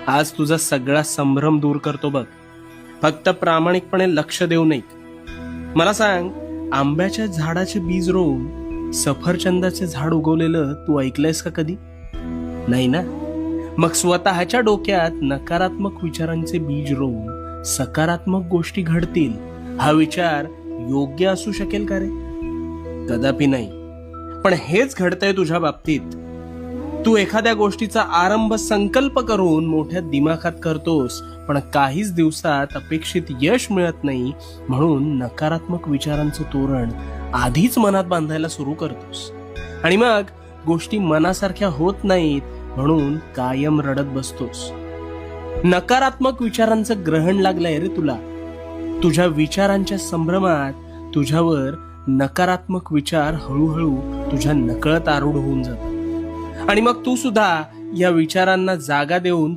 आज तुझा सगळा संभ्रम दूर करतो बघ. फक्त प्रामाणिकपणे लक्ष देऊ नये. मला सांग, आंब्याच्या झाडाचे बीज रोवून सफरचंदाचे झाड उगवलेलं तू ऐकलंयस का कधी? नाही ना. मग स्वतःच्या डोक्यात नकारात्मक विचारांचे बीज रोवून सकारात्मक गोष्टी घडतील हा विचार योग्य असू शकेल का रे? कदापि नाही. पण हेच घडतंय तुझ्या बाबतीत. तू एखाद्या गोष्टीचा आरंभ संकल्प करून मोठ्या दिमाखात करतोस, पण काहीच दिवसात अपेक्षित यश मिळत नाही, म्हणून नकारात्मक विचारांचं तोरण आधीच मनात बांधायला सुरू करतोस. आणि मग गोष्टी मनासारख्या होत नाहीत, म्हणून कायम रडत बसतोस. नकारात्मक विचारांचं ग्रहण लागलंय रे तुला. तुझ्या विचारांच्या संभ्रमात तुझ्यावर नकारात्मक विचार हळूहळू तुझ्या नकळत आरूढ होऊन जातात. आणि मग तू सुद्धा या विचारांना जागा देऊन